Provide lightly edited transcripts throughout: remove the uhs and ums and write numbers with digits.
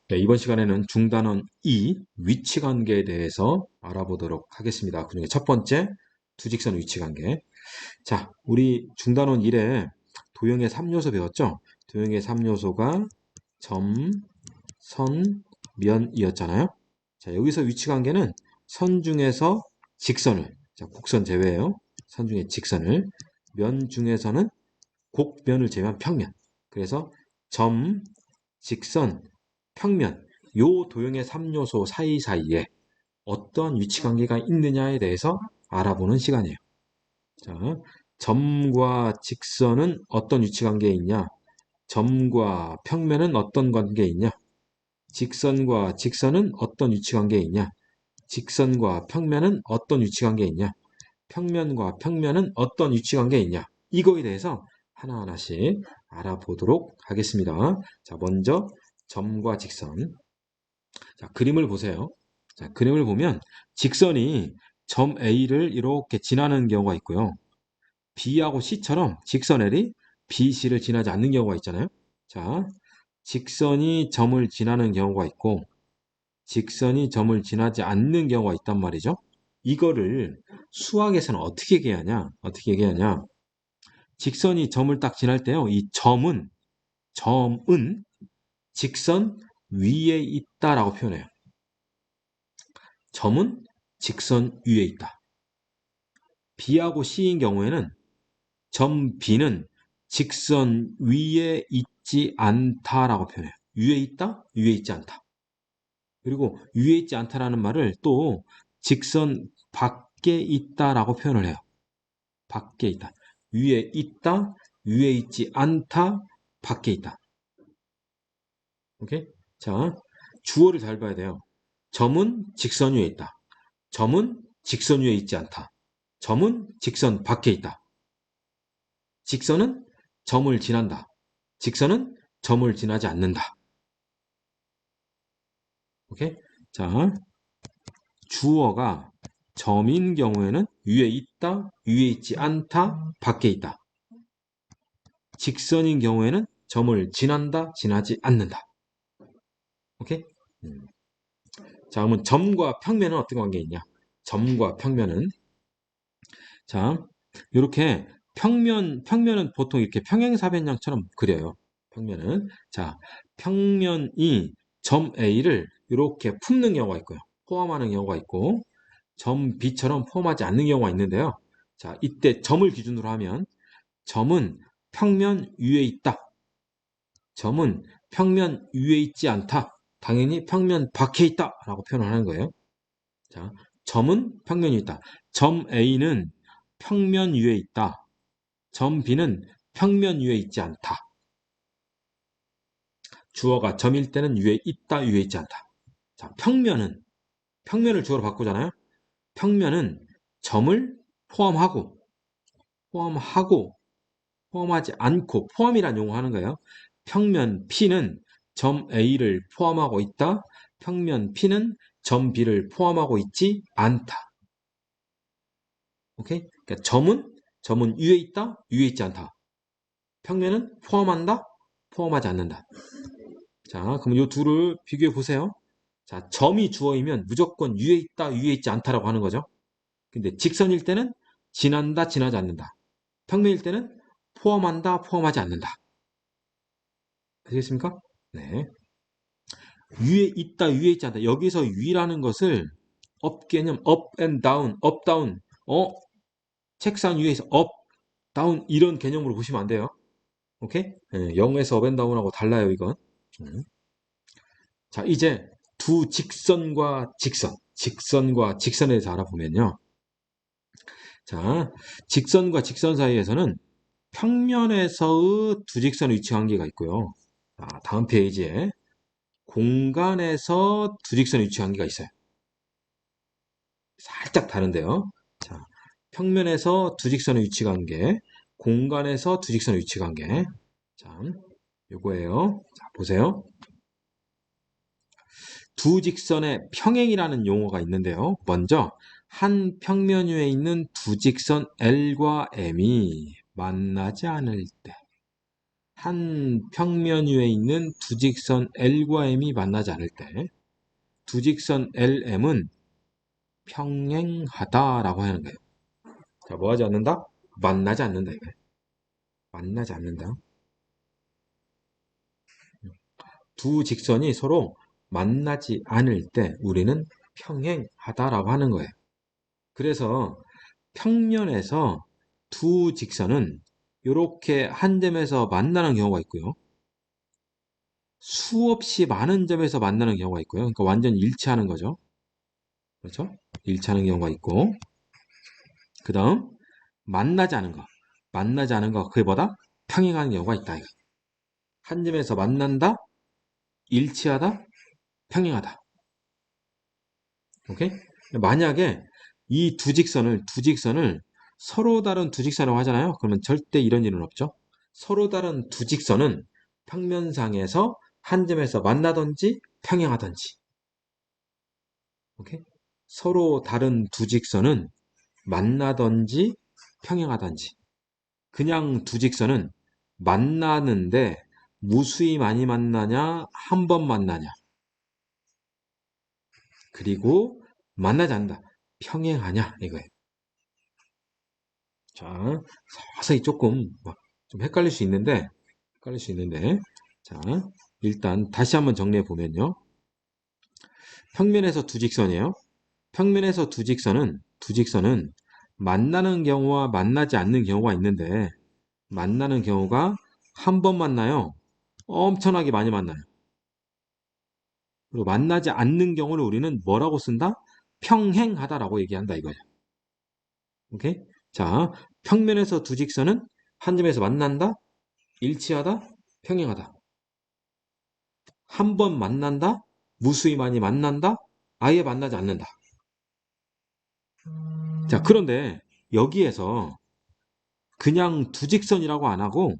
네, 이번 시간에는 중단원 2 위치관계에 대해서 알아보도록 하겠습니다. 그중에 첫 번째 두직선 위치관계. 자, 우리 중단원 1에 도형의 3요소 배웠죠? 도형의 3요소가 점, 선, 면이었잖아요. 자, 여기서 위치관계는 선 중에서 직선을, 자, 곡선 제외예요. 선 중에 직선을, 면 중에서는 곡면을 제외한 평면. 그래서 점, 직선, 평면, 요 도형의 3요소 사이사이에 어떤 위치관계가 있느냐에 대해서 알아보는 시간이에요. 자, 점과 직선은 어떤 위치관계에 있냐? 점과 평면은 어떤 관계에 있냐? 직선과 직선은 어떤 위치관계에 있냐? 직선과 평면은 어떤 위치관계에 있냐? 평면과 평면은 어떤 위치관계에 있냐? 이거에 대해서 하나하나씩 알아보도록 하겠습니다. 자, 먼저 점과 직선. 자, 그림을 보세요. 자, 그림을 보면 직선이 점 A를 이렇게 지나는 경우가 있고요. B하고 C처럼 직선 L이 B, C를 지나지 않는 경우가 있잖아요. 자, 직선이 점을 지나는 경우가 있고 직선이 점을 지나지 않는 경우가 있단 말이죠. 이거를 수학에서는 어떻게 얘기하냐? 어떻게 얘기하냐? 직선이 점을 딱 지날 때요. 이 점은 직선 위에 있다라고 표현해요. 점은 직선 위에 있다. B하고 C인 경우에는 점 B는 직선 위에 있지 않다라고 표현해요. 위에 있다? 위에 있지 않다. 그리고 위에 있지 않다라는 말을 또 직선 밖에 있다라고 표현을 해요. 밖에 있다. 위에 있다, 위에 있지 않다, 밖에 있다. 오케이? 자, 주어를 잘 봐야 돼요. 점은 직선 위에 있다. 점은 직선 위에 있지 않다. 점은 직선 밖에 있다. 직선은 점을 지난다. 직선은 점을 지나지 않는다. 오케이? 자, 주어가 점인 경우에는 위에 있다, 위에 있지 않다, 밖에 있다. 직선인 경우에는 점을 지난다, 지나지 않는다. 오케이? 자, 그러면 점과 평면은 어떤 관계가 있냐? 점과 평면은 자, 이렇게 평면은 보통 이렇게 평행사변형처럼 그려요. 평면은 자, 평면이 점 A를 이렇게 품는 경우가 있고요. 포함하는 경우가 있고 점 B처럼 포함하지 않는 경우가 있는데요. 자, 이때 점을 기준으로 하면 점은 평면 위에 있다. 점은 평면 위에 있지 않다. 당연히 평면 밖에 있다. 라고 표현하는 거예요. 자, 점은 평면 위에 있다. 점 A는 평면 위에 있다. 점 B는 평면 위에 있지 않다. 주어가 점일 때는 위에 있다, 위에 있지 않다. 자, 평면을 주어로 바꾸잖아요. 평면은 점을 포함하고, 포함하지 않고, 포함이란 용어 하는 거예요. 평면 P는 점 A를 포함하고 있다. 평면 P는 점 B를 포함하고 있지 않다. 오케이? 그러니까 점은 위에 있다, 위에 있지 않다. 평면은 포함한다, 포함하지 않는다. 자, 그럼 이 둘을 비교해 보세요. 자, 점이 주어이면 무조건 위에 있다, 위에 있지 않다라고 하는 거죠. 근데 직선일 때는 지난다, 지나지 않는다. 평면일 때는 포함한다, 포함하지 않는다. 아시겠습니까? 네. 위에 있다, 위에 있지 않다. 여기서 위라는 것을 업 개념, 업 앤 다운, 업 다운. 책상 위에서 업, 다운 이런 개념으로 보시면 안 돼요. 오케이? 네, 영어에서 업 앤 다운하고 달라요, 이건. 음. 자, 이제 두 직선과 직선에 대해서 알아보면요. 자, 직선과 직선 사이에서는 평면에서의 두 직선 위치 관계가 있고요. 자, 다음 페이지에 공간에서 두 직선 위치 관계가 있어요. 살짝 다른데요. 자, 평면에서 두 직선의 위치 관계, 공간에서 두 직선의 위치 관계. 자, 요거예요. 자, 보세요. 두 직선의 평행이라는 용어가 있는데요. 먼저 한 평면 위에 있는 두 직선 L과 M이 만나지 않을 때 한 평면 위에 있는 두 직선 L과 M이 만나지 않을 때 두 직선 LM은 평행하다라고 하는 거예요. 자, 뭐 하지 않는다? 만나지 않는다 이거예요. 만나지 않는다. 두 직선이 서로 만나지 않을 때 우리는 평행하다라고 하는 거예요. 그래서 평면에서 두 직선은 이렇게 한 점에서 만나는 경우가 있고요. 수없이 많은 점에서 만나는 경우가 있고요. 그러니까 완전 일치하는 거죠. 그렇죠? 일치하는 경우가 있고, 그 다음 만나지 않은 거. 만나지 않은 거 그게 뭐다? 평행하는 경우가 있다. 이거. 한 점에서 만난다, 일치하다, 평행하다. 오케이? 만약에 이 두 직선을 서로 다른 두 직선이라고 하잖아요. 그러면 절대 이런 일은 없죠. 서로 다른 두 직선은 평면상에서 한 점에서 만나든지 평행하든지. 오케이? 서로 다른 두 직선은 만나든지 평행하든지. 그냥 두 직선은 만나는데 무수히 많이 만나냐, 한 번 만나냐. 그리고 만나지 않는다. 평행하냐, 이거예요. 자, 서서히 조금 좀 헷갈릴 수 있는데, 자, 일단 다시 한번 정리해 보면요. 평면에서 두 직선이에요. 평면에서 두 직선은 만나는 경우와 만나지 않는 경우가 있는데, 만나는 경우가 한 번 만나요. 엄청나게 많이 만나요. 그리고 만나지 않는 경우를 우리는 뭐라고 쓴다? 평행하다라고 얘기한다 이거예요. 오케이? 자, 평면에서 두 직선은 한 점에서 만난다, 일치하다, 평행하다. 한 번 만난다, 무수히 많이 만난다, 아예 만나지 않는다. 자, 그런데 여기에서 그냥 두 직선이라고 안 하고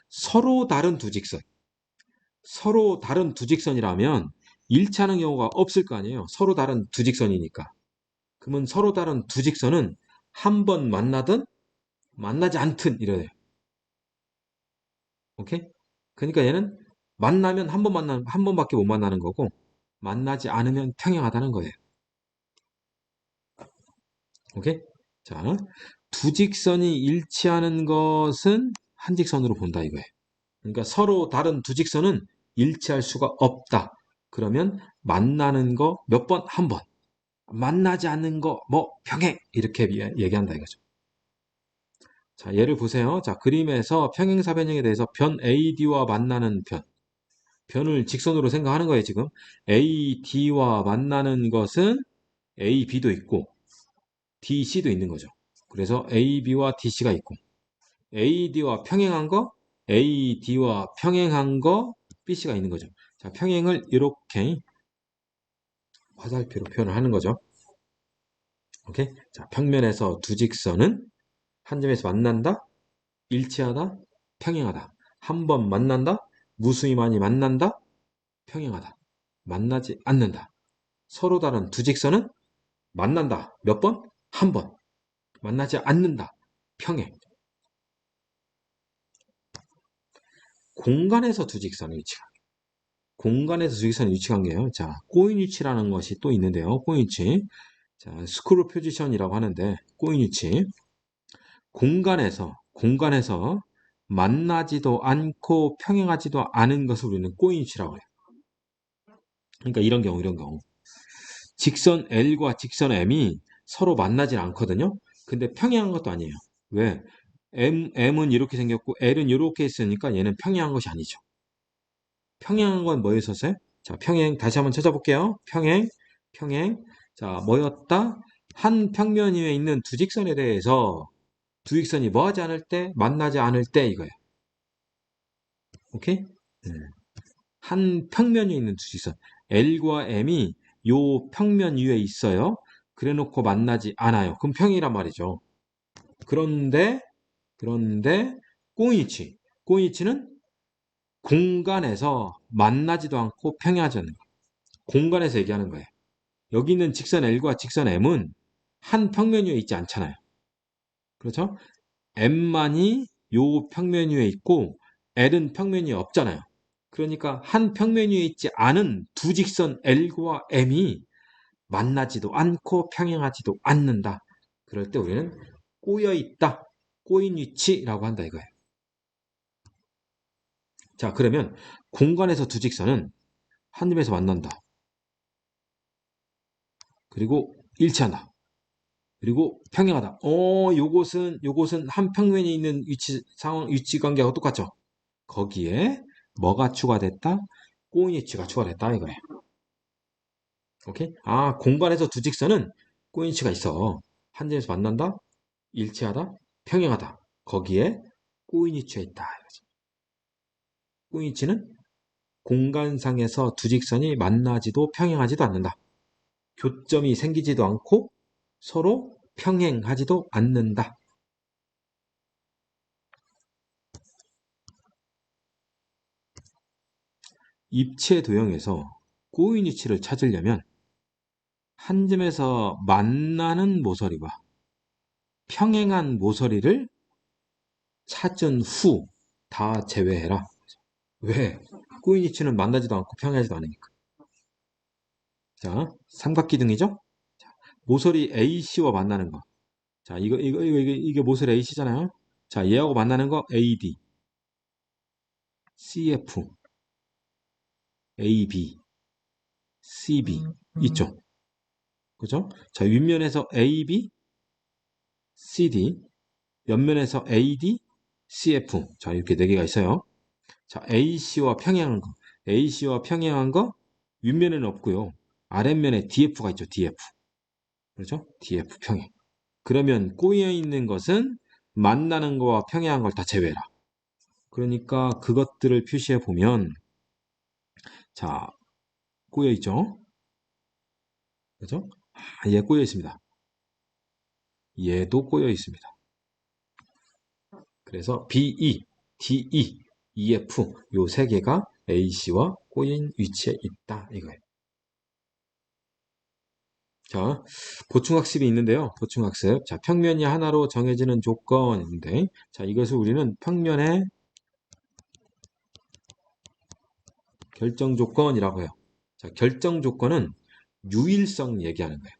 서로 다른 두 직선. 서로 다른 두 직선이라면 일치하는 경우가 없을 거 아니에요. 서로 다른 두 직선이니까. 그러면 서로 다른 두 직선은 한 번 만나든 만나지 않든 이래요. 오케이? 그러니까 얘는 만나면 한 번밖에 못 만나는 거고 만나지 않으면 평행하다는 거예요. 오케이? 자, 두 직선이 일치하는 것은 한 직선으로 본다 이거예요. 그러니까 서로 다른 두 직선은 일치할 수가 없다. 그러면 만나는 거 몇 번? 한 번. 만나지 않는 거 뭐 평행 이렇게 얘기한다 이거죠. 자, 예를 보세요. 자, 그림에서 평행사 변형에 대해서 변 AD와 만나는 변을 직선으로 생각하는 거예요, 지금. AD와 만나는 것은 AB도 있고 DC도 있는 거죠. 그래서 AB와 DC가 있고 AD와 평행한 거 AD와 평행한 거 BC가 있는 거죠. 자, 평행을 이렇게 화살표로 표현을 하는 거죠. 오케이? 자, 평면에서 두 직선은 한 점에서 만난다, 일치하다, 평행하다. 한 번 만난다, 무수히 많이 만난다, 평행하다. 만나지 않는다. 서로 다른 두 직선은 만난다. 몇 번? 한 번. 만나지 않는다. 평행. 공간에서 두 직선의 위치가. 공간에서 두 직선의 위치 관계예요. 자, 꼬인 위치라는 것이 또 있는데요. 꼬인 위치. 자, 스크루 포지션이라고 하는데 꼬인 위치. 공간에서 만나지도 않고 평행하지도 않은 것을 우리는 꼬인 위치라고 해요. 그러니까 이런 경우. 직선 L과 직선 M이 서로 만나진 않거든요. 근데 평행한 것도 아니에요. 왜? M은 이렇게 생겼고 L은 이렇게 있으니까 얘는 평행한 것이 아니죠. 평행한 건 뭐였었어요? 자, 평행 다시 한번 찾아볼게요. 평행. 자, 뭐였다? 한 평면 위에 있는 두 직선에 대해서 두 직선이 뭐 하지 않을 때, 만나지 않을 때 이거예요. 오케이? 한 평면 위에 있는 두 직선. L과 M이 요 평면 위에 있어요. 그래 놓고 만나지 않아요. 그럼 평이란 말이죠. 그런데 꼬이치는 공간에서 만나지도 않고 평행하지 않는 거예요. 공간에서 얘기하는 거예요. 여기 있는 직선 L과 직선 M은 한 평면 위에 있지 않잖아요. 그렇죠? M만이 요 평면 위에 있고 L은 평면이 없잖아요. 그러니까 한 평면 위에 있지 않은 두 직선 L과 M이 만나지도 않고 평행하지도 않는다. 그럴 때 우리는 꼬여 있다. 꼬인 위치라고 한다 이거예요. 자, 그러면 공간에서 두 직선은 한 점에서 만난다. 그리고 일치한다. 그리고 평행하다. 요것은 한 평면에 있는 위치 관계하고 똑같죠? 거기에 뭐가 추가됐다? 꼬인 위치가 추가됐다 이거예요. 오케이? 아, 공간에서 두 직선은 꼬인 위치가 있어. 한 점에서 만난다? 일치하다? 평행하다. 거기에 꼬인 위치가 있다. 이거지. 꼬인 위치는 공간상에서 두 직선이 만나지도 평행하지도 않는다. 교점이 생기지도 않고 서로 평행하지도 않는다. 입체 도형에서 꼬인 위치를 찾으려면 한 점에서 만나는 모서리와 평행한 모서리를 찾은 후 다 제외해라. 왜? 꼬인 위치는 만나지도 않고 평행하지도 않으니까. 자, 삼각기둥이죠? 모서리 AC와 만나는 거. 자, 이게 모서리 AC잖아요. 자, 얘하고 만나는 거 AD, CF, AB, CB 있죠. 그죠? 자, 윗면에서 AB, CD, 옆면에서 AD, CF. 자, 이렇게 네 개가 있어요. 자, AC와 평행한 거. AC와 평행한 거 윗면에는 없고요. 아랫면에 DF가 있죠. DF. 그렇죠? DF 평행. 그러면 꼬여 있는 것은 만나는 거와 평행한 걸 다 제외해라. 그러니까 그것들을 표시해 보면 자, 꼬여 있죠? 그죠? 아, 얘 꼬여 있습니다. 얘도 꼬여 있습니다. 그래서 BE, DE, EF 요 세 개가 AC와 꼬인 위치에 있다 이거예요. 자, 보충학습이 있는데요. 보충학습. 자, 평면이 하나로 정해지는 조건인데, 자, 이것을 우리는 평면의 결정 조건이라고 해요. 자, 결정 조건은 유일성 얘기하는 거예요.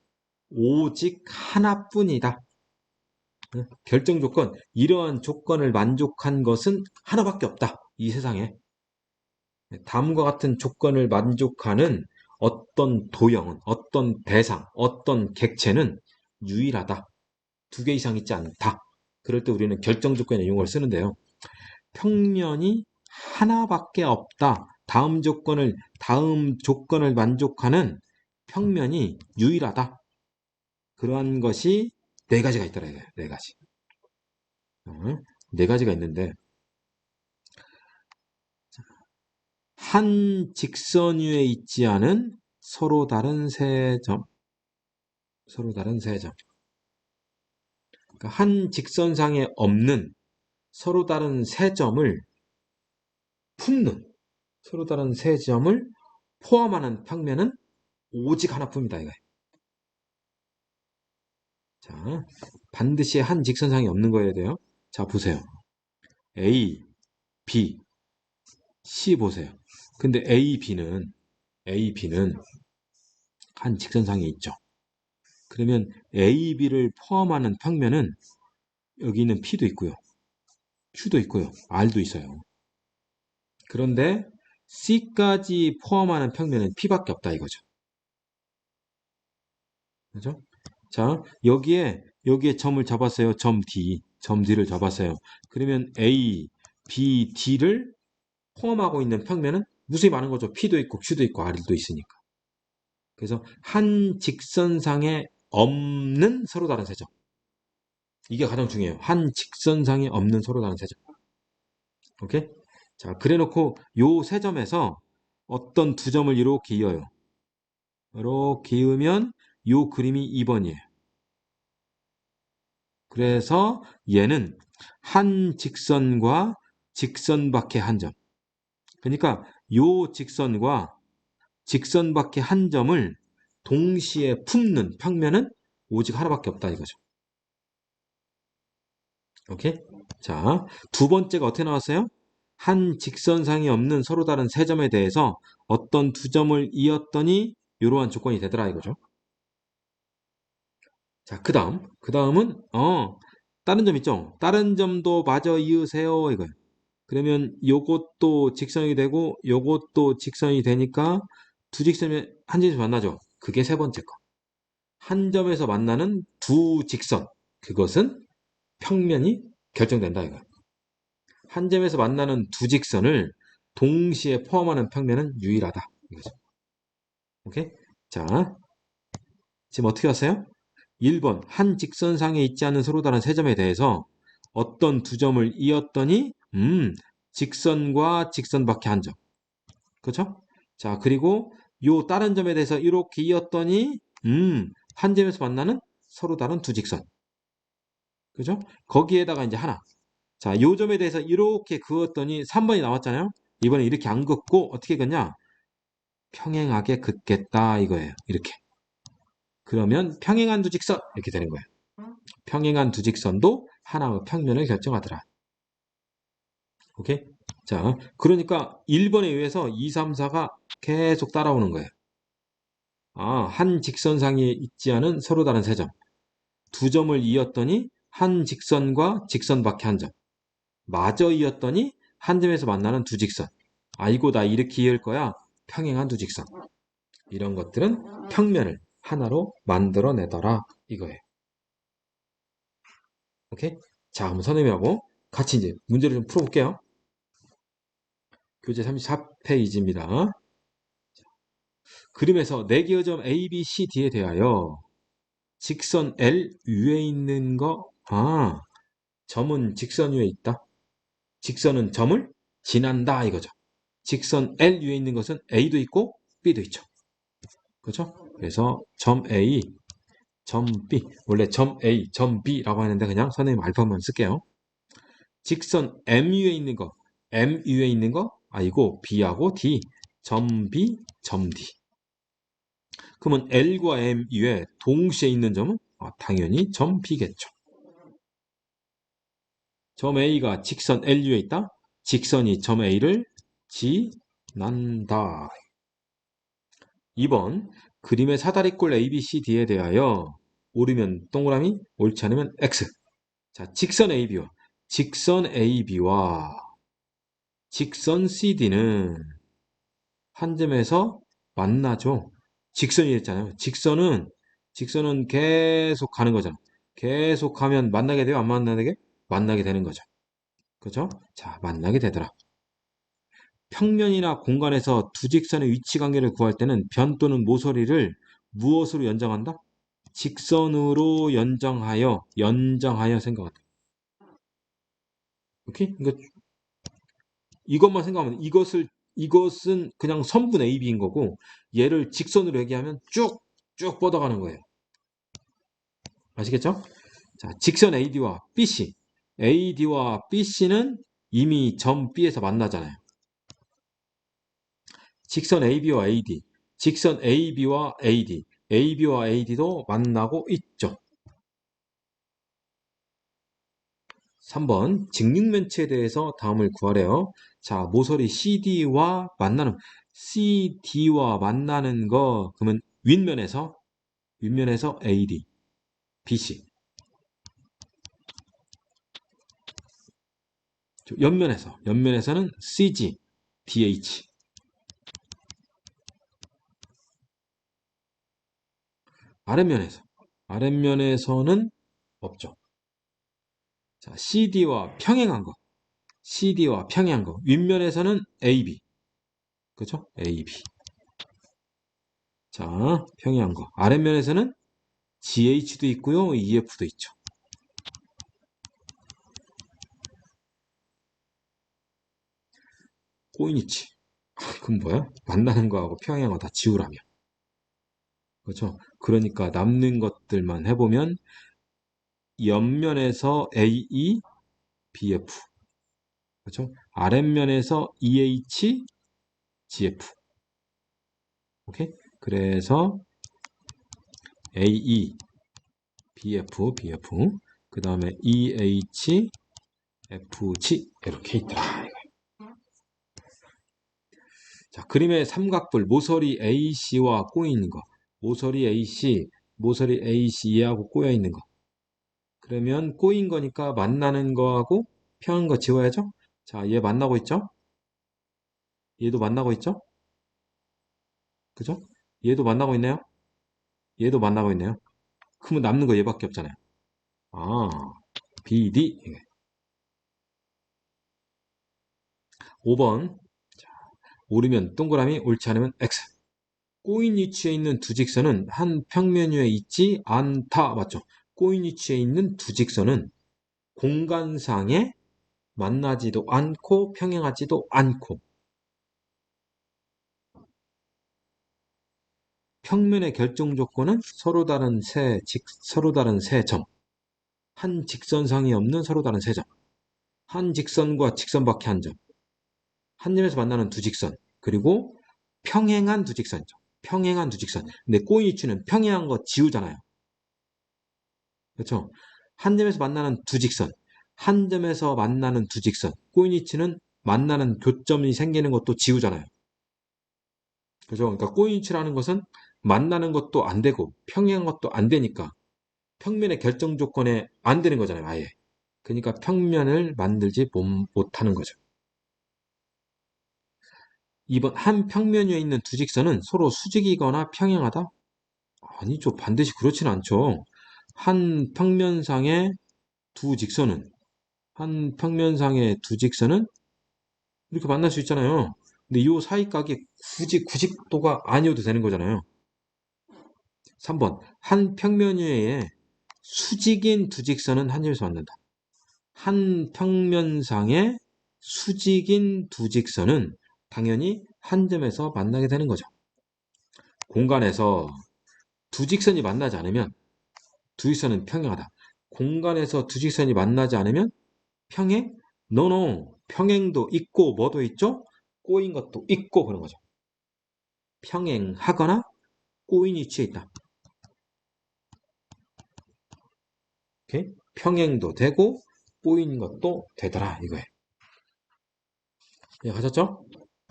오직 하나뿐이다. 결정 조건, 이러한 조건을 만족한 것은 하나밖에 없다. 이 세상에. 다음과 같은 조건을 만족하는 어떤 도형은, 어떤 대상, 어떤 객체는 유일하다. 두 개 이상 있지 않다. 그럴 때 우리는 결정 조건의 용어를 쓰는데요. 평면이 하나밖에 없다. 다음 조건을 만족하는 평면이 유일하다. 그러한 것이 네 가지가 있더라. 네 가지. 네 가지가 있는데, 한 직선 위에 있지 않은 서로 다른 세 점. 서로 다른 세 점. 그러니까 한 직선상에 없는 서로 다른 세 점을 품는, 서로 다른 세 점을 포함하는 평면은 오직 하나뿐이다. 이거예요. 자, 반드시 한 직선상에 없는 거여야 돼요. 자, 보세요. A, B, C 보세요. 근데 A, B는 한 직선상에 있죠. 그러면 A, B를 포함하는 평면은 여기는 P도 있고요. Q도 있고요. R도 있어요. 그런데 C까지 포함하는 평면은 P밖에 없다 이거죠. 그죠? 자, 여기에 점을 잡았어요. 점 D를 잡았어요. 그러면 A, B, D를 포함하고 있는 평면은 무수히 많은 거죠. P도 있고 Q도 있고 R도 있으니까. 그래서 한 직선상에 없는 서로 다른 세점. 이게 가장 중요해요. 한 직선상에 없는 서로 다른 세점. 오케이? 자, 그래 놓고 요 세 점에서 어떤 두 점을 이렇게 이어요. 이렇게 이으면 요 그림이 2번이에요. 그래서 얘는 한 직선과 직선 밖에 한 점. 그러니까 요 직선과 직선 밖에 한 점을 동시에 품는 평면은 오직 하나밖에 없다 이거죠. 오케이? 자, 두 번째가 어떻게 나왔어요? 한 직선상이 없는 서로 다른 세 점에 대해서 어떤 두 점을 이었더니 이러한 조건이 되더라 이거죠. 자, 그 다음은 다른 점 있죠? 다른 점도 마저 이으세요 이거예요. 그러면 요것도 직선이 되고 요것도 직선이 되니까 두 직선이 한 점에서 만나죠. 그게 세 번째 거. 한 점에서 만나는 두 직선. 그것은 평면이 결정된다 이거예요. 한 점에서 만나는 두 직선을 동시에 포함하는 평면은 유일하다 이거죠. 오케이? 자, 지금 어떻게 왔어요? 1번 한 직선상에 있지 않은 서로 다른 세 점에 대해서 어떤 두 점을 이었더니 직선과 직선밖에 한 점. 그렇죠? 자, 그리고 요 다른 점에 대해서 이렇게 이었더니 한 점에서 만나는 서로 다른 두 직선. 그죠? 거기에다가 이제 하나. 자, 요 점에 대해서 이렇게 그었더니 3번이 나왔잖아요. 이번에 이렇게 안 긋고 어떻게 긋냐? 평행하게 긋겠다 이거예요. 이렇게. 그러면 평행한 두 직선 이렇게 되는 거예요. 평행한 두 직선도 하나의 평면을 결정하더라. 오케이? 자, 그러니까 1번에 의해서 2, 3, 4가 계속 따라오는 거예요. 한 직선상에 있지 않은 서로 다른 세 점. 두 점을 이었더니 한 직선과 직선밖에 한 점. 마저 이었더니 한 점에서 만나는 두 직선. 이거 나 이렇게 이을 거야. 평행한 두 직선. 이런 것들은 평면을 하나로 만들어내더라. 이거예요. 오케이? 자, 그럼 선생님하고 같이 이제 문제를 좀 풀어볼게요. 교재 34페이지입니다. 그림에서 네 개의 점 A, B, C, D에 대하여 직선 L 위에 있는 거, 점은 직선 위에 있다. 직선은 점을 지난다 이거죠. 직선 L 위에 있는 것은 A도 있고 B도 있죠. 그렇죠? 그래서 점 A, 점 B, 원래 점 A, 점 B라고 하는데 그냥 선생님 알파만 쓸게요. 직선 M 위에 있는 거, M 위에 있는 거, 이거 B하고 D, 점 B, 점 D. 그러면 L과 M 위에 동시에 있는 점은 당연히 점 B겠죠. 점 A가 직선 L 위에 있다. 직선이 점 A를 지난다. 2번 그림의 사다리꼴 ABCD에 대하여 옳으면 동그라미, 옳지 않으면 X. 자, 직선 AB와 직선 CD는 한 점에서 만나죠. 직선이 됐잖아요. 직선은 계속 가는 거잖아. 계속 가면 만나게 돼요? 안 만나게? 만나게 되는 거죠. 그죠? 자, 만나게 되더라. 평면이나 공간에서 두 직선의 위치 관계를 구할 때는 변 또는 모서리를 무엇으로 연정한다? 직선으로 연정하여 생각한다. 오케이? 이것만 생각하면 이것은 그냥 선분 AB인 거고 얘를 직선으로 얘기하면 쭉 뻗어가는 거예요. 아시겠죠? 자, 직선 AD와 BC. AD와 BC는 이미 점 B에서 만나잖아요. 직선 AB와 AD, 직선 AB와 AD, AB와 AD도 만나고 있죠. 3번 직육면체에 대해서 다음을 구하래요. 자, 모서리 CD와 만나는 거 그러면 윗면에서 AD, BC. 옆면에서는 CG, DH. 아랫면에서는 없죠. 자, CD와 평행한 거. 윗면에서는 AB. 그죠? AB. 자, 평행한 거. 아랫면에서는 GH도 있고요. EF도 있죠. 꼬이니치. 그럼 뭐야? 만나는 거하고 평행한 거 다 지우라며. 그렇죠? 그러니까 남는 것들만 해보면 옆면에서 AE, BF. 그렇죠? 아랫면에서 EH, GF. 오케이? 그래서 AE, BF. 그 다음에 EH, FG 이렇게 있더라. 자, 그림의 삼각뿔 모서리 AC와 꼬여 있는 거. 모서리 AC 얘하고 꼬여 있는 거. 그러면 꼬인 거니까 만나는 거하고 평한 거 지워야죠. 자, 얘 만나고 있죠? 얘도 만나고 있죠? 그죠? 얘도 만나고 있네요. 얘도 만나고 있네요. 그러면 남는 거 얘밖에 없잖아요. 아, BD. 5번. 옳으면 동그라미, 옳지 않으면 X. 꼬인 위치에 있는 두 직선은 한 평면 위에 있지 않다. 맞죠? 꼬인 위치에 있는 두 직선은 공간상에 만나지도 않고 평행하지도 않고 평면의 결정 조건은 서로 다른 세 점. 한 직선상이 없는 서로 다른 세 점. 한 직선과 직선 밖에 한 점. 한 점에서 만나는 두 직선. 그리고 평행한 두 직선이죠. 평행한 두 직선. 근데 꼬인 위치는 평행한 거 지우잖아요. 그렇죠? 한 점에서 만나는 두 직선. 한 점에서 만나는 두 직선. 꼬인 위치는 만나는 교점이 생기는 것도 지우잖아요. 그죠? 그러니까 꼬인 위치라는 것은 만나는 것도 안 되고 평행한 것도 안 되니까 평면의 결정 조건에 안 되는 거잖아요, 아예. 그러니까 평면을 만들지 못하는 거죠. 2번, 한 평면 위에 있는 두 직선은 서로 수직이거나 평행하다? 아니죠. 반드시 그렇진 않죠. 한 평면상의 두 직선은, 한 평면상의 두 직선은 이렇게 만날 수 있잖아요. 근데 이 사이각이 굳이 90도가 아니어도 되는 거잖아요. 3번, 한 평면 위에 수직인 두 직선은 한 점에서 만난다. 한 평면상의 수직인 두 직선은 당연히 한 점에서 만나게 되는 거죠. 공간에서 두 직선이 만나지 않으면 두 직선은 평행하다. 공간에서 두 직선이 만나지 않으면 평행? 노노. 평행도 있고 뭐도 있죠? 꼬인 것도 있고 그런 거죠. 평행하거나 꼬인 위치에 있다. 오케이? 평행도 되고 꼬인 것도 되더라 이거예요. 예, 하셨죠?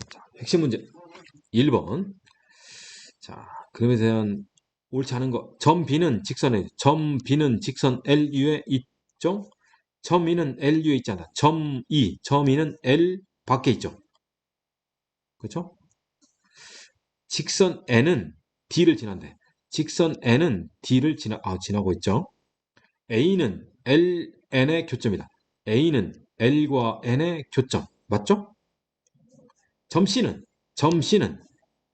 자, 핵심 문제 1번. 자, 그림에 대한 옳지 않은 거. 점 B는 직선 LU에 있죠? 점 E는 LU에 있잖아. 점 E는 L 밖에 있죠. 그렇죠? 직선 N은 D를 지난대. 직선 N은 D를 지나고 있죠. A는 LN의 교점이다. A는 L과 N의 교점. 맞죠? 점 C는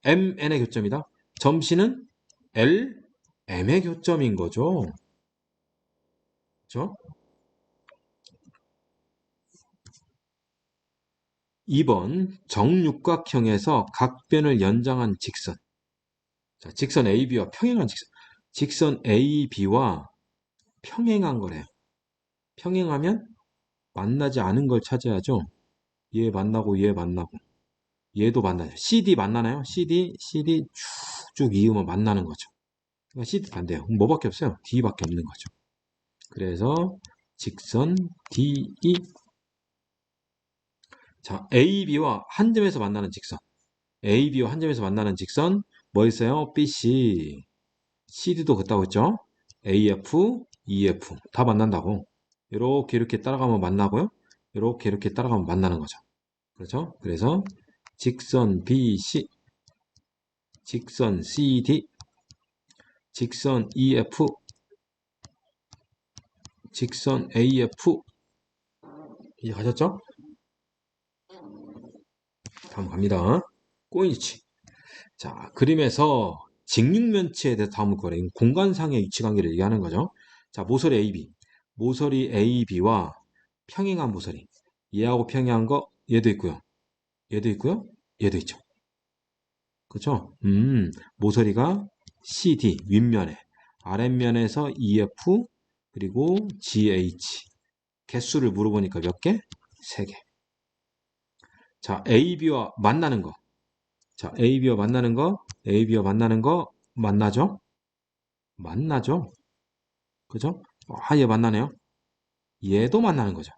MN의 교점이다. 점 C는 M의 교점인 거죠. 그렇죠? 2번 정육각형에서 각변을 연장한 직선. 자, 직선 AB와 평행한 직선. 직선 AB와 평행한 거래요. 평행하면 만나지 않은 걸 찾아야죠. 얘 만나고 얘 만나고 얘도 만나죠. CD 만나나요? CD 쭉 이으면 만나는 거죠. 그러니까 CD 반대요. 뭐밖에 없어요? D밖에 없는 거죠. 그래서 직선 DE. 자, AB와 한 점에서 만나는 직선. AB와 한 점에서 만나는 직선 뭐 있어요? BC. CD도 그따고 있죠? AF, EF 다 만난다고. 이렇게 따라가면 만나고요. 이렇게 따라가면 만나는 거죠. 그렇죠? 그래서 직선 BC, 직선 CD, 직선 EF, 직선 AF. 이제 가셨죠? 다음 갑니다. 꼬인치. 자, 그림에서 직육면체에 대해서 다음 거래. 공간상의 위치 관계를 얘기하는 거죠. 자, 모서리 AB. 모서리 AB와 평행한 모서리. 얘하고 평행한 거 얘도 있고요. 얘도 있고요. 얘도 있죠. 그렇죠? 모서리가 CD 윗면에 아랫면에서 EF 그리고 GH 개수를 물어보니까 몇 개? 3개. 자, AB와 만나는 거. 자, AB와 만나는 거 만나죠? 만나죠? 그죠? 얘 만나네요. 얘도 만나는 거죠.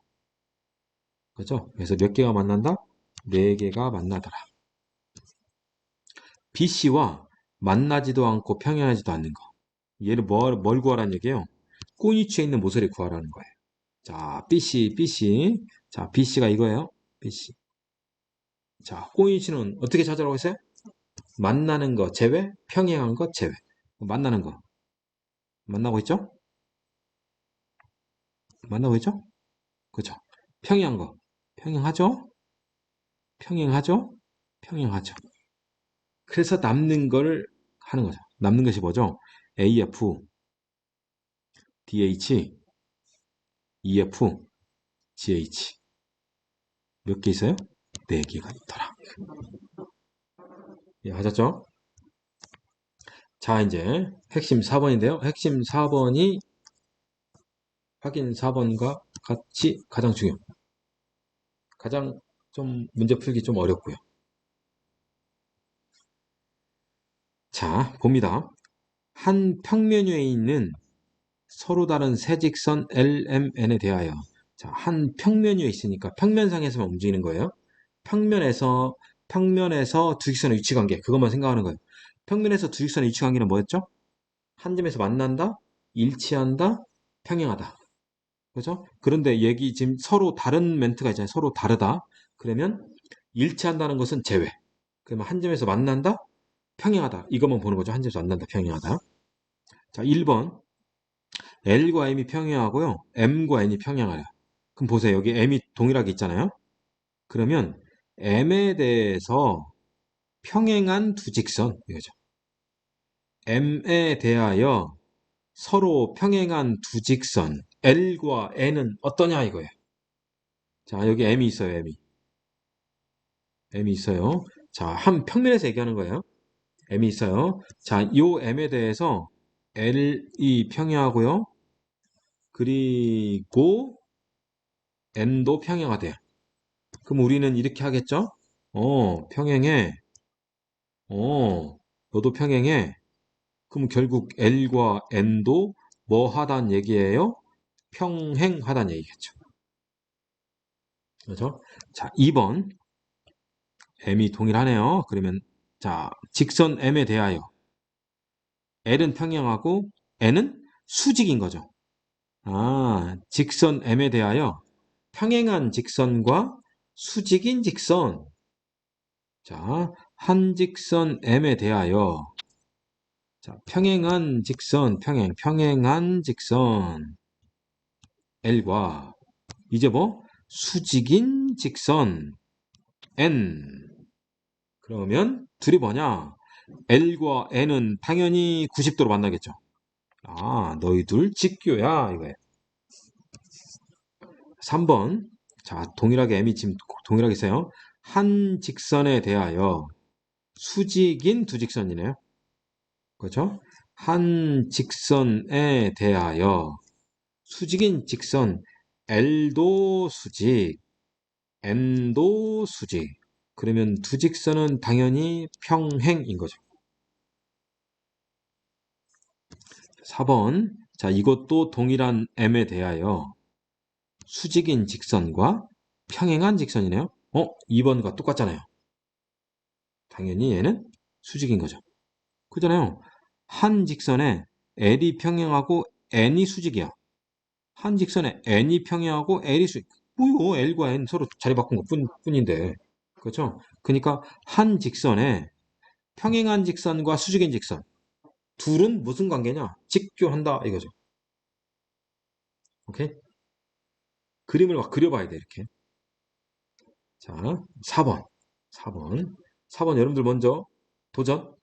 그죠? 그래서 몇 개가 만난다? 4개가 만나더라. BC와 만나지도 않고 평행하지도 않는 거. 얘를 뭘 구하라는 얘기예요? 꼬니치에 있는 모서리 구하라는 거예요. 자, BC. 자, BC가 이거예요. BC. 자, 꼬니치는 어떻게 찾으라고 했어요? 만나는 거 제외, 평행한 거 제외. 만나는 거. 만나고 있죠? 만나고 있죠? 그죠? 평행한 거. 평행하죠? 평행하죠? 평행하죠. 그래서 남는 걸 하는 거죠. 남는 것이 뭐죠? AF, DH, EF, GH. 몇 개 있어요? 4개가 있더라. 예, 하셨죠? 자, 이제 핵심 4번인데요. 핵심 4번이 확인 4번과 같이 가장 중요. 가장 좀 문제 풀기 좀 어렵고요. 자, 봅니다. 한 평면 위에 있는 서로 다른 세 직선 LMN에 대하여 자, 한 평면 위에 있으니까 평면상에서만 움직이는 거예요. 평면에서 두 직선의 위치 관계 그것만 생각하는 거예요. 평면에서 두 직선의 위치 관계는 뭐였죠? 한 점에서 만난다, 일치한다, 평행하다. 그죠? 그런데 얘기 지금 서로 다른 멘트가 있잖아요. 서로 다르다. 그러면 일치한다는 것은 제외. 그러면 한 점에서 만난다, 평행하다. 이것만 보는 거죠. 한 점에서 만난다, 평행하다. 자, 1번. L과 M이 평행하고요. M과 N이 평행하래요. 그럼 보세요. 여기 M이 동일하게 있잖아요. 그러면 M에 대해서 평행한 두 직선 이거죠. M에 대하여 서로 평행한 두 직선 L과 N은 어떠냐 이거예요. 자, 여기 M이 있어요. M이 있어요. 자, 한 평면에서 얘기하는 거예요. M이 있어요. 자, 요 M에 대해서 L이 평행하고요. 그리고 N도 평행하대요. 그럼 우리는 이렇게 하겠죠? 평행해. 너도 평행해. 그럼 결국 L과 N도 뭐 하단 얘기예요? 평행하단 얘기겠죠. 그렇죠? 자, 2번. M이 동일하네요. 그러면 자, 직선 M에 대하여 L은 평행하고 N은 수직인 거죠. 아, 직선 M에 대하여 평행한 직선과 수직인 직선. 자, 한 직선 M에 대하여 자, 평행한 직선, 평행한 직선 L과 이제 뭐 수직인 직선 N. 그러면 둘이 뭐냐? L과 N은 당연히 90도로 만나겠죠. 아, 너희 둘 직교야 이거예요. 3번. 자, 동일하게 M이 지금 동일하게 있어요. 한 직선에 대하여 수직인 두 직선이네요. 그렇죠? 한 직선에 대하여 수직인 직선 L도 수직, N도 수직. 그러면 두 직선은 당연히 평행인 거죠. 4번. 자, 이것도 동일한 M에 대하여 수직인 직선과 평행한 직선이네요. 2번과 똑같잖아요. 당연히 얘는 수직인 거죠. 그잖아요. 한 직선에 L이 평행하고 N이 수직이야. 한 직선에 N이 평행하고 L이 수직. 뭐요? L과 N 서로 자리 바꾼 것 뿐인데. 그렇죠? 그러니까 한 직선에 평행한 직선과 수직인 직선. 둘은 무슨 관계냐? 직교한다 이거죠. 오케이? 그림을 막 그려봐야 돼 이렇게. 자, 4번. 4번. 4번 여러분들 먼저 도전.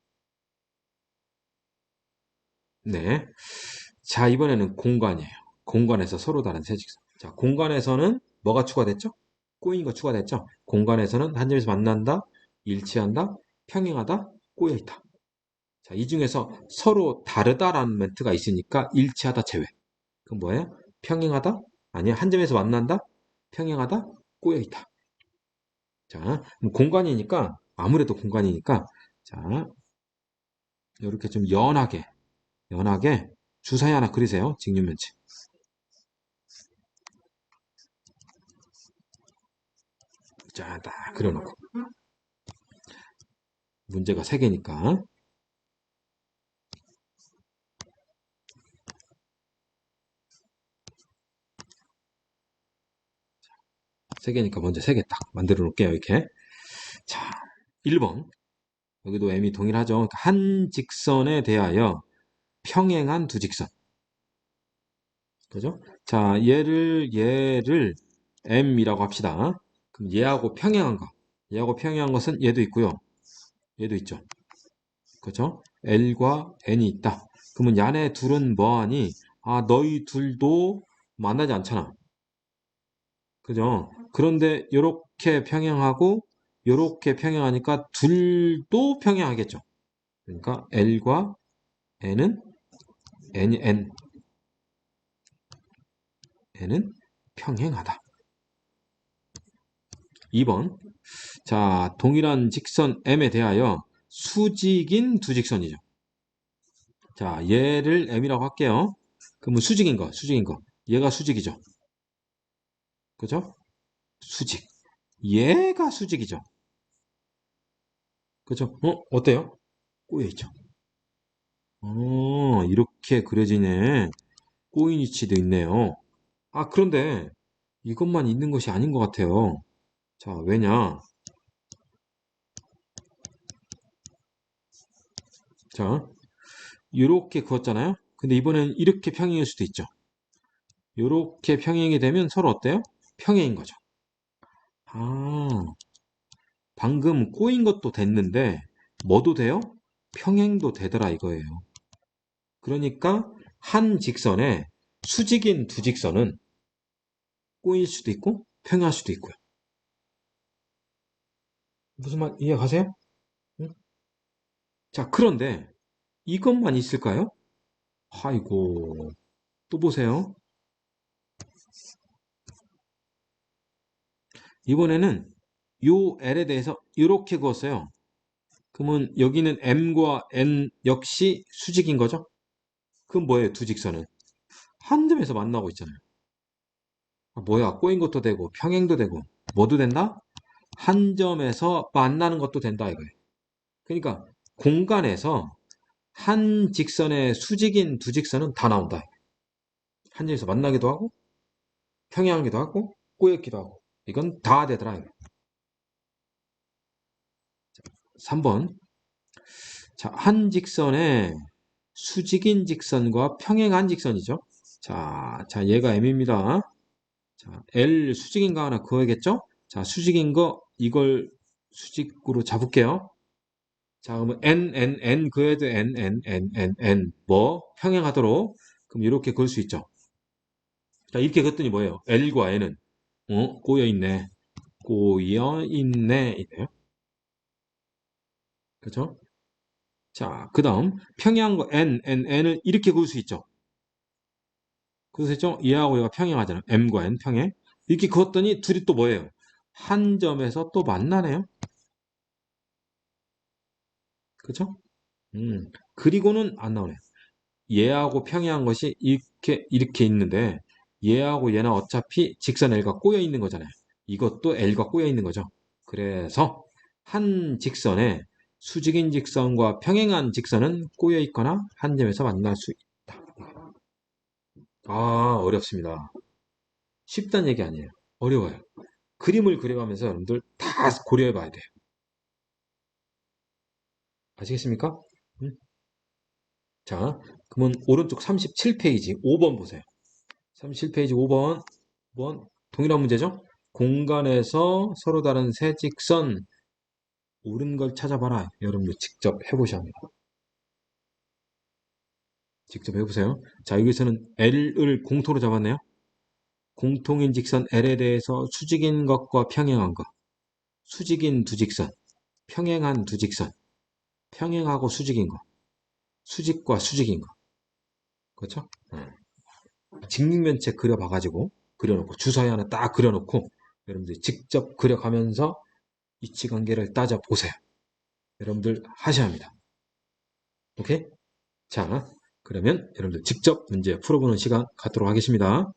네. 자, 이번에는 공간이에요. 공간에서 서로 다른 세 직선. 자, 공간에서는 뭐가 추가됐죠? 꼬인 거 추가됐죠? 공간에서는 한 점에서 만난다, 일치한다, 평행하다, 꼬여있다. 자, 이 중에서 서로 다르다라는 멘트가 있으니까 일치하다 제외. 그럼 뭐예요? 평행하다? 아니야. 한 점에서 만난다? 평행하다? 꼬여있다. 자, 그럼 공간이니까, 아무래도 공간이니까, 자, 이렇게 좀 연하게 주사위 하나 그리세요. 직육면체. 자, 딱 그려놓고. 문제가 3개니까. 세 개니까 먼저 3개 딱 만들어 놓을게요. 이렇게. 자, 1번. 여기도 m이 동일하죠. 그러니까 한 직선에 대하여 평행한 두 직선. 그죠? 자, 얘를 m이라고 합시다. 그럼 얘하고 평행한 거. 얘하고 평행한 것은 얘도 있고요. 얘도 있죠. 그죠? L과 N이 있다. 그러면 얘네 둘은 뭐하니? 아, 너희 둘도 만나지 않잖아. 그죠? 그런데 이렇게 평행하고 이렇게 평행하니까 둘도 평행하겠죠. 그러니까 L과 N은 N은 평행하다. 2번. 자, 동일한 직선 M에 대하여 수직인 두 직선이죠. 자, 얘를 M이라고 할게요. 그러면 수직인 거. 얘가 수직이죠. 그죠? 수직. 얘가 수직이죠. 그죠? 어때요? 꼬여있죠. 이렇게 그려지네. 꼬인 위치도 있네요. 아, 그런데 이것만 있는 것이 아닌 것 같아요. 자, 왜냐? 자, 이렇게 그었잖아요. 근데 이번엔 이렇게 평행일 수도 있죠. 이렇게 평행이 되면 서로 어때요? 평행인 거죠. 아, 방금 꼬인 것도 됐는데 뭐도 돼요? 평행도 되더라 이거예요. 그러니까 한 직선에 수직인 두 직선은 꼬일 수도 있고 평행할 수도 있고요. 무슨 말 이해 가세요? 응? 자, 그런데 이것만 있을까요? 아이고, 또 보세요. 이번에는 요 L에 대해서 이렇게 그었어요. 그러면 여기는 M과 N 역시 수직인 거죠? 그럼 뭐예요? 두 직선은 한 점에서 만나고 있잖아요. 아, 뭐야? 꼬인 것도 되고 평행도 되고 뭐도 된다? 한 점에서 만나는 것도 된다 이거예요. 그러니까 공간에서 한 직선의 수직인 두 직선은 다 나온다. 한 점에서 만나기도 하고 평행하기도 하고 꼬였기도 하고 이건 다 되더라 이거예요. 3번. 자, 한 직선의 수직인 직선과 평행한 직선이죠. 자, 얘가 M입니다. 자, L 수직인 거 하나 그어야겠죠? 자, 수직인 거 이걸 수직으로 잡을게요. 자, 그러면 N 그어야 돼. N. 뭐 평행하도록. 그럼 이렇게 그을 수 있죠. 자, 이렇게 그었더니 뭐예요? L과 N은 꼬여있네. 꼬여있네. 이네요. 그죠? 자, 그 다음 평행한 거 N을 이렇게 그을 수 있죠. 그래서 얘하고 얘가 평행하잖아요. M과 N 평행. 이렇게 그었더니 둘이 또 뭐예요? 한 점에서 또 만나네요. 그죠? 그리고는 안 나오네요. 얘하고 평행한 것이 이렇게 있는데 얘하고 얘는 어차피 직선 L과 꼬여 있는 거잖아요. 이것도 L과 꼬여 있는 거죠. 그래서 한 직선에 수직인 직선과 평행한 직선은 꼬여 있거나 한 점에서 만날 수 있다. 아, 어렵습니다. 쉽다는 얘기 아니에요. 어려워요. 그림을 그려가면서 여러분들 다 고려해 봐야 돼요. 아시겠습니까? 음? 자, 그러면 오른쪽 37페이지 5번 보세요. 37페이지 5번. 동일한 문제죠? 공간에서 서로 다른 세 직선 옳은 걸 찾아봐라. 여러분들 직접 해보셔야 합니다. 직접 해보세요. 자, 여기서는 L을 공통으로 잡았네요. 공통인 직선 L에 대해서 수직인 것과 평행한 것, 수직인 두 직선, 평행한 두 직선, 평행하고 수직인 거, 수직과 수직인 거. 그렇죠? 직육면체 그려봐가지고 그려놓고 주사위 하나 딱 그려놓고 여러분들이 직접 그려가면서 이치관계를 따져보세요. 여러분들 하셔야 합니다. 오케이? 자, 그러면 여러분들 직접 문제 풀어보는 시간 갖도록 하겠습니다.